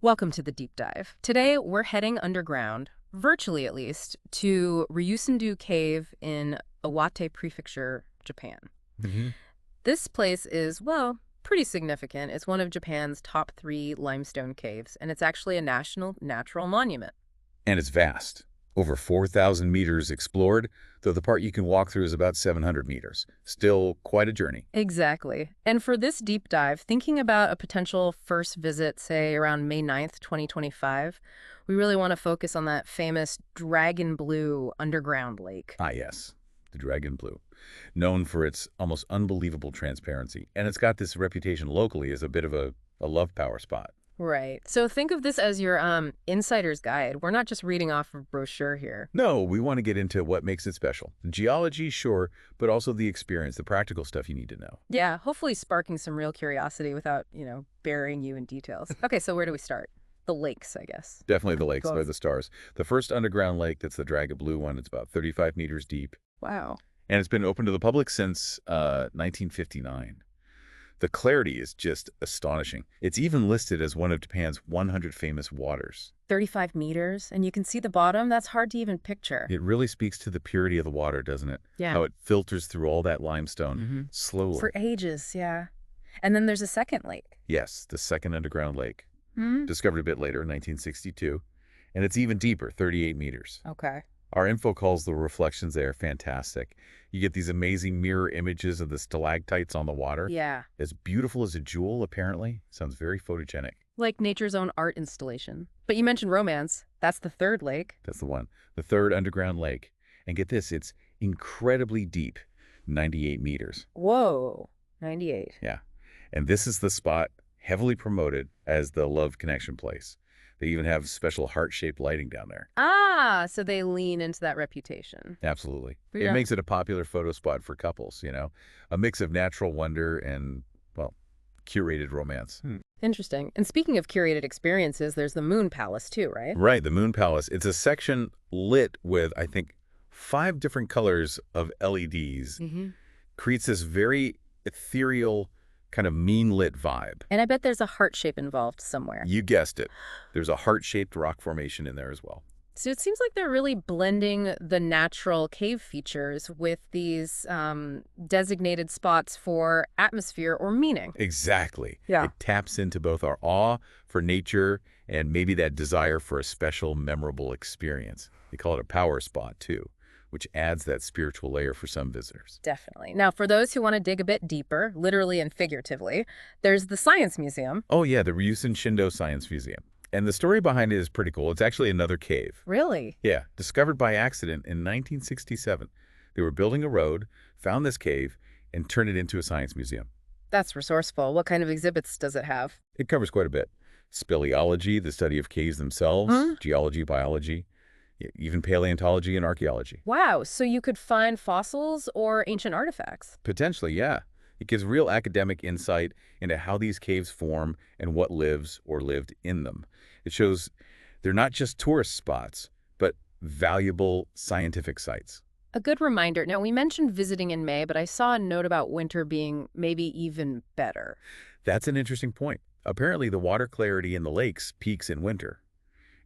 Welcome to the deep dive. Today, we're heading underground, virtually at least, to Ryusendo Cave in Iwate Prefecture, Japan. hmm This place is, well, pretty significant. It's one of Japan's top three limestone caves, and it's actually a national natural monument. And it's vast. Over 4,000 meters explored, though the part you can walk through is about 700 meters. Still quite a journey. Exactly. And for this deep dive, thinking about a potential first visit, say around May 9th, 2025, we really want to focus on that famous dragon blue underground lake. Ah, yes, the Dragon Blue. Known for its almost unbelievable transparency. And it's got this reputation locally as a bit of a love power spot. Right. So think of this as your insider's guide. We're not just reading off a brochure here. No, we want to get into what makes it special. The geology, sure, but also the experience, the practical stuff you need to know. Yeah, hopefully sparking some real curiosity without, burying you in details. Okay, so where do we start? The lakes, I guess. Definitely the lakes Go. by the stars. The first underground lake, that's the Dragon Blue one, it's about 35 meters deep. Wow. And it's been open to the public since 1959. The clarity is just astonishing. It's even listed as one of Japan's 100 famous waters. 35 meters, and you can see the bottom. That's hard to even picture. It really speaks to the purity of the water, doesn't it? Yeah. How it filters through all that limestone slowly. For ages, yeah. And then there's a second lake. Yes, the second underground lake, Hmm? discovered a bit later in 1962. And it's even deeper, 38 meters. Okay. Our info calls the reflections there fantastic. You get these amazing mirror images of the stalactites on the water. Yeah. As beautiful as a jewel, apparently. Sounds very photogenic. Like nature's own art installation. But you mentioned romance. That's the third lake. That's the one. The third underground lake. And get this, it's incredibly deep, 98 meters. Whoa. 98. Yeah. And this is the spot heavily promoted as the love connection place. They even have special heart-shaped lighting down there. Ah, so they lean into that reputation. Absolutely. Yeah. It makes it a popular photo spot for couples, a mix of natural wonder and, well, curated romance. Interesting. And speaking of curated experiences, there's the Moon Palace too, right? Right, the Moon Palace. It's a section lit with, I think, 5 different colors of LEDs. Mm-hmm. Creates this very ethereal, kind of mean-lit vibe. And I bet there's a heart shape involved somewhere. You guessed it. There's a heart-shaped rock formation in there as well. So it seems like they're really blending the natural cave features with these designated spots for atmosphere or meaning. Exactly. Yeah. It taps into both our awe for nature and maybe that desire for a special, memorable experience. They call it a power spot, too, which adds that spiritual layer for some visitors. Definitely. Now, for those who want to dig a bit deeper, literally and figuratively, there's the Science Museum. Oh, yeah, the Ryusen Science Museum. And the story behind it is pretty cool. It's actually another cave. Really? Yeah, discovered by accident in 1967. They were building a road, found this cave, and turned it into a science museum. That's resourceful. What kind of exhibits does it have? It covers quite a bit. Speleology, the study of caves themselves, geology, biology, even paleontology and archaeology. Wow, so you could find fossils or ancient artifacts. Potentially, yeah. It gives real academic insight into how these caves form and what lives or lived in them. It shows they're not just tourist spots, but valuable scientific sites. A good reminder. Now, we mentioned visiting in May, but I saw a note about winter being maybe even better. That's an interesting point. Apparently, the water clarity in the lakes peaks in winter,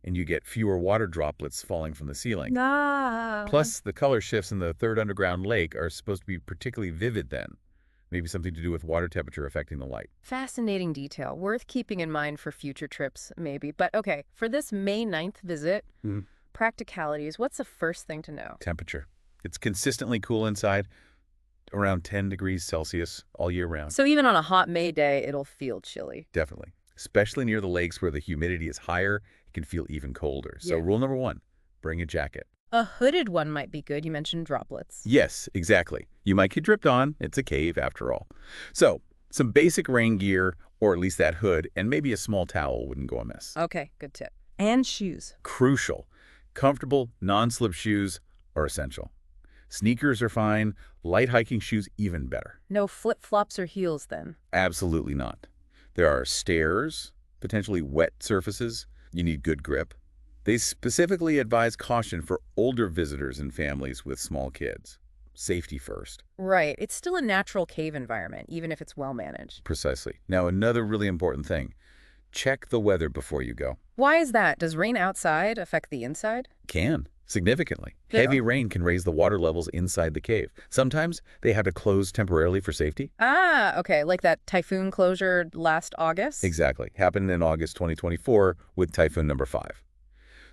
and you get fewer water droplets falling from the ceiling. Ah. Plus, the color shifts in the third underground lake are supposed to be particularly vivid then. Maybe something to do with water temperature affecting the light. Fascinating detail, worth keeping in mind for future trips, maybe. But okay, for this May 9th visit, practicalities, what's the first thing to know? Temperature. It's consistently cool inside, around 10 degrees Celsius all year round. So even on a hot May day, it'll feel chilly. Definitely. Especially near the lakes where the humidity is higher, it can feel even colder. So Yeah. rule number 1, bring a jacket. A hooded one might be good. You mentioned droplets. Yes, exactly. You might get dripped on. It's a cave after all. So some basic rain gear, or at least that hood, and maybe a small towel wouldn't go amiss. Okay, good tip. And shoes. Crucial. Comfortable, non-slip shoes are essential. Sneakers are fine. Light hiking shoes even better. No flip-flops or heels then. Absolutely not. There are stairs, potentially wet surfaces. You need good grip. They specifically advise caution for older visitors and families with small kids. Safety first. Right. It's still a natural cave environment, even if it's well managed. Precisely. Now, another really important thing. Check the weather before you go. Why is that? Does rain outside affect the inside? Can, significantly. Oh. Heavy rain can raise the water levels inside the cave. Sometimes they have to close temporarily for safety. Ah, okay, like that typhoon closure last August? Exactly. Happened in August 2024 with Typhoon number 5.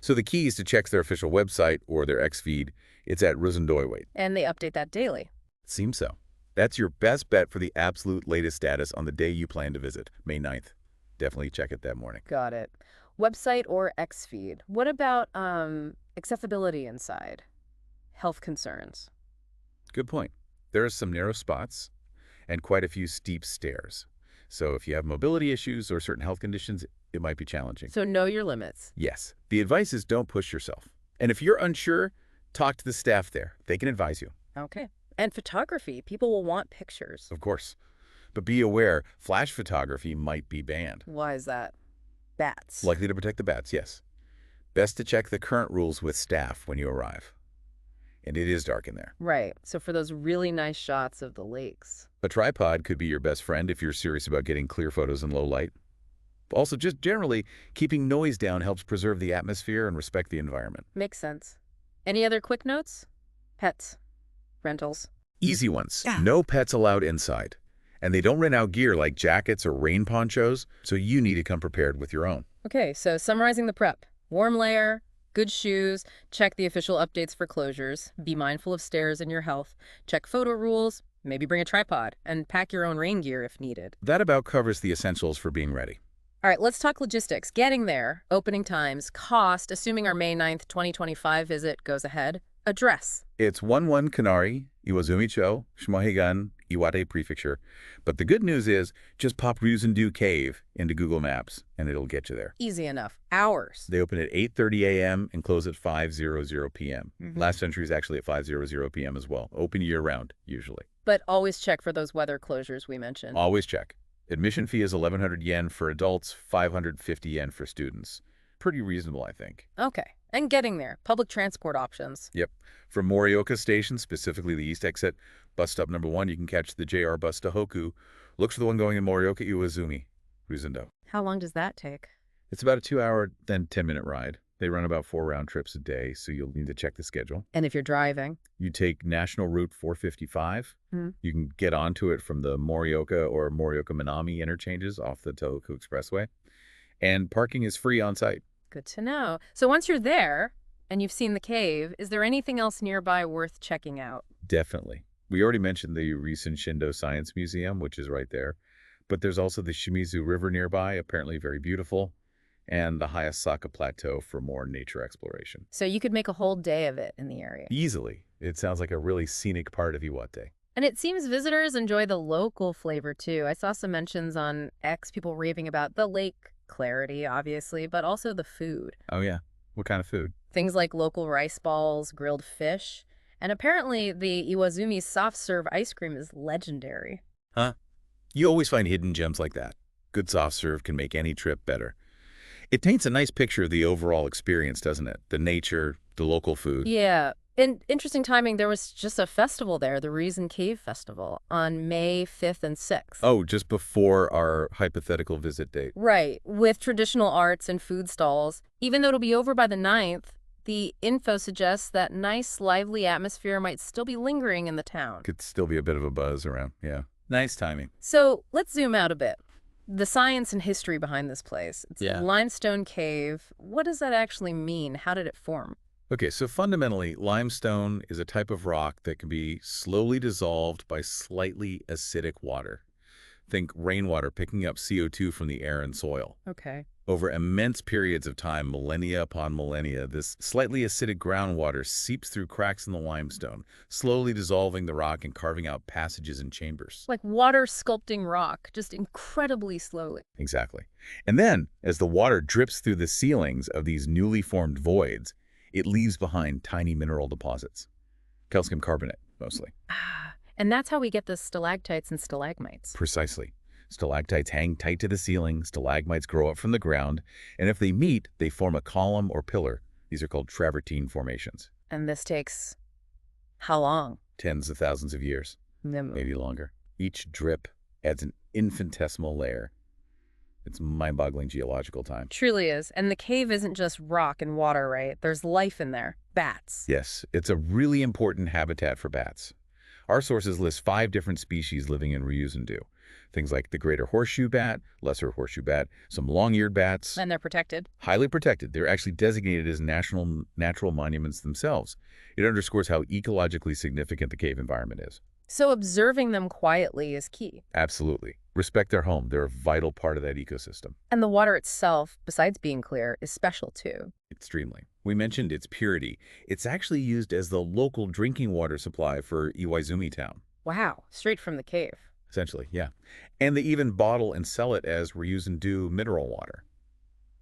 So the key is to check their official website or their X feed. It's at Ryusendo Cave. And they update that daily. Seems so. That's your best bet for the absolute latest status on the day you plan to visit, May 9th. Definitely check it that morning. Got it. Website or X feed. What about accessibility inside? Health concerns. Good point. There are some narrow spots and quite a few steep stairs. So if you have mobility issues or certain health conditions, it might be challenging. So know your limits. Yes. The advice is don't push yourself. And if you're unsure, talk to the staff there. They can advise you. Okay. And photography. People will want pictures. Of course. But be aware, flash photography might be banned. Why is that? Bats. Likely to protect the bats, yes. Best to check the current rules with staff when you arrive. And it is dark in there. Right. So for those really nice shots of the lakes. A tripod could be your best friend if you're serious about getting clear photos in low light. Also, just generally, keeping noise down helps preserve the atmosphere and respect the environment. Makes sense. Any other quick notes? Pets. Rentals. Easy ones. No pets allowed inside. And they don't rent out gear like jackets or rain ponchos, so you need to come prepared with your own. Okay, so summarizing the prep. Warm layer, good shoes, check the official updates for closures, be mindful of stairs and your health, check photo rules, maybe bring a tripod, and pack your own rain gear if needed. That about covers the essentials for being ready. All right, let's talk logistics. Getting there, opening times, cost, assuming our May 9th, 2025 visit goes ahead. Address. It's 11 Kanari, Iwaizumi Town, Shimohei, Iwate Prefecture. But the good news is, just pop Ryusendo Cave into Google Maps, and it'll get you there. Easy enough. Hours. They open at 8:30 a.m. and close at 5:00 p.m. Last century is actually at 5:00 p.m. as well. Open year-round, usually. But always check for those weather closures we mentioned. Always check. Admission fee is 1,100 yen for adults, 550 yen for students. Pretty reasonable, I think. Okay. And getting there. Public transport options. Yep. From Morioka Station, specifically the east exit, bus stop number 1, you can catch the JR bus to Hoku. Look for the one going in Morioka, Iwaizumi, Ryusendo. How long does that take? It's about a 2-hour, then 10-minute ride. They run about 4 round trips a day, so you'll need to check the schedule. And if you're driving? You take National Route 455. You can get onto it from the Morioka or Morioka Minami interchanges off the Tohoku Expressway. And parking is free on site. Good to know. So once you're there and you've seen the cave, is there anything else nearby worth checking out? Definitely. We already mentioned the Ryusendo Science Museum, which is right there. But there's also the Shimizu River nearby, apparently very beautiful, and the Hayasaka Plateau for more nature exploration. So you could make a whole day of it in the area. Easily. It sounds like a really scenic part of Iwate. And it seems visitors enjoy the local flavor too. I saw some mentions on X, people raving about the lake clarity, obviously, but also the food. Oh, yeah. What kind of food? Things like local rice balls, grilled fish, and apparently the Iwaizumi soft serve ice cream is legendary. Huh? You always find hidden gems like that. Good soft serve can make any trip better. It paints a nice picture of the overall experience, doesn't it? The nature, the local food. Yeah. And interesting timing, there was just a festival there, the Ryusen Cave Festival, on May 5th and 6th. Oh, just before our hypothetical visit date. Right, with traditional arts and food stalls. Even though it'll be over by the 9th, the info suggests that nice, lively atmosphere might still be lingering in the town. Could still be a bit of a buzz around, yeah. Nice timing. So let's zoom out a bit. The science and history behind this place. It's Yeah. a limestone cave. What does that actually mean? How did it form? Okay, so fundamentally, limestone is a type of rock that can be slowly dissolved by slightly acidic water. Think rainwater picking up CO2 from the air and soil. Okay. Over immense periods of time, millennia upon millennia, this slightly acidic groundwater seeps through cracks in the limestone, slowly dissolving the rock and carving out passages and chambers. Like water sculpting rock, just incredibly slowly. Exactly. And then, as the water drips through the ceilings of these newly formed voids, it leaves behind tiny mineral deposits. Calcium carbonate, mostly. Ah, and that's how we get the stalactites and stalagmites. Precisely. Stalactites hang tight to the ceiling, stalagmites grow up from the ground, and if they meet, they form a column or pillar. These are called travertine formations. And this takes how long? Tens of thousands of years, maybe longer. Each drip adds an infinitesimal layer. It's mind-boggling geological time. Truly is. And the cave isn't just rock and water, right? There's life in there. Bats. Yes, it's a really important habitat for bats. Our sources list 5 different species living in Ryusendo. Things like the greater horseshoe bat, lesser horseshoe bat, some long-eared bats. And they're protected. Highly protected. They're actually designated as natural monuments themselves. It underscores how ecologically significant the cave environment is. So observing them quietly is key. Absolutely. Respect their home. They're a vital part of that ecosystem. And the water itself, besides being clear, is special too. Extremely. We mentioned its purity. It's actually used as the local drinking water supply for Iwaizumi Town. Wow, straight from the cave. Essentially, yeah. And they even bottle and sell it as Ryusendo mineral water.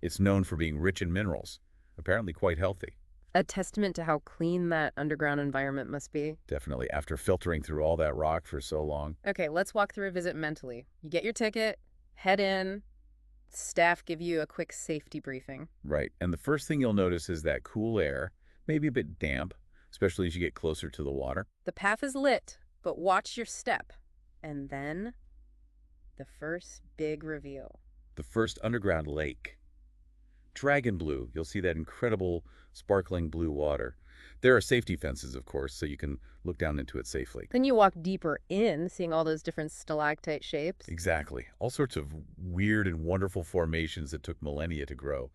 It's known for being rich in minerals, apparently quite healthy. A testament to how clean that underground environment must be. Definitely, after filtering through all that rock for so long. Okay, let's walk through a visit mentally. You get your ticket, head in, staff give you a quick safety briefing. Right, and the first thing you'll notice is that cool air, maybe a bit damp, especially as you get closer to the water. The path is lit, but watch your step. And then, the first big reveal. The first underground lake. Dragon blue, you'll see that incredible sparkling blue water. There are safety fences, of course, so you can look down into it safely. Then you walk deeper in, seeing all those different stalactite shapes. Exactly. All sorts of weird and wonderful formations that took millennia to grow.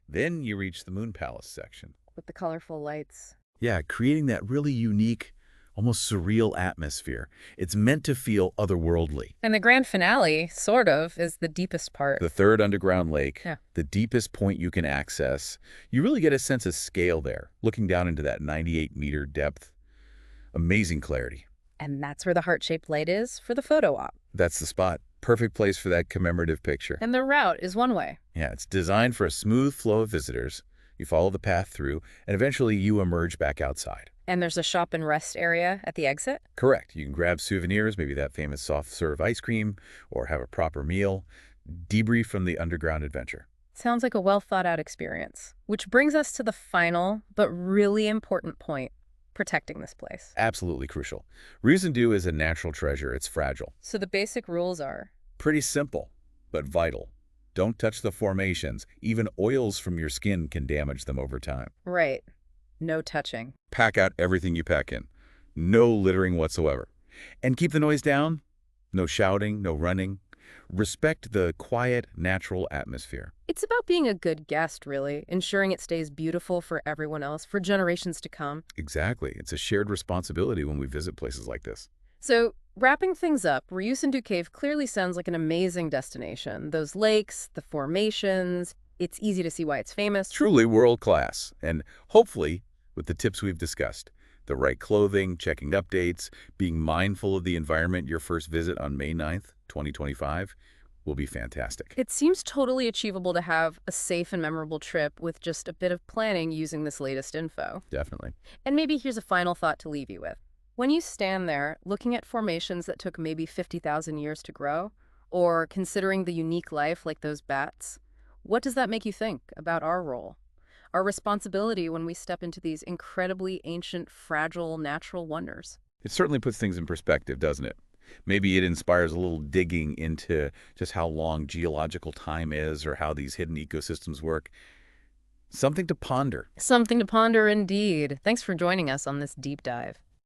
Then you reach the Moon Palace section. With the colorful lights. Yeah, creating that really unique, almost surreal atmosphere. It's meant to feel otherworldly. And the grand finale, sort of, is the deepest part. The third underground lake, Yeah. the deepest point you can access. You really get a sense of scale there, looking down into that 98-meter depth. Amazing clarity. And that's where the heart-shaped light is for the photo op. That's the spot. Perfect place for that commemorative picture. And the route is one way. Yeah, it's designed for a smooth flow of visitors. You follow the path through, and eventually you emerge back outside. And there's a shop and rest area at the exit. Correct. You can grab souvenirs, maybe that famous soft-serve ice cream, or have a proper meal. Debrief from the underground adventure. Sounds like a well-thought-out experience. Which brings us to the final, but really important point, protecting this place. Absolutely crucial. Ryusendo is a natural treasure. It's fragile. So the basic rules are? Pretty simple, but vital. Don't touch the formations. Even oils from your skin can damage them over time. Right. No touching. Pack out everything you pack in. No littering whatsoever. And keep the noise down. No shouting, no running. Respect the quiet, natural atmosphere. It's about being a good guest, really, ensuring it stays beautiful for everyone else, for generations to come. Exactly. It's a shared responsibility when we visit places like this. So, wrapping things up, Ryusendo Cave clearly sounds like an amazing destination. Those lakes, the formations, it's easy to see why it's famous. Truly world-class. And hopefully, with the tips we've discussed, the right clothing, checking updates, being mindful of the environment your first visit on May 9th, 2025, will be fantastic. It seems totally achievable to have a safe and memorable trip with just a bit of planning using this latest info. Definitely. And maybe here's a final thought to leave you with. When you stand there, looking at formations that took maybe 50,000 years to grow, or considering the unique life like those bats, what does that make you think about our role? Our responsibility when we step into these incredibly ancient, fragile, natural wonders? It certainly puts things in perspective, doesn't it? Maybe it inspires a little digging into just how long geological time is or how these hidden ecosystems work. Something to ponder. Something to ponder indeed. Thanks for joining us on this deep dive.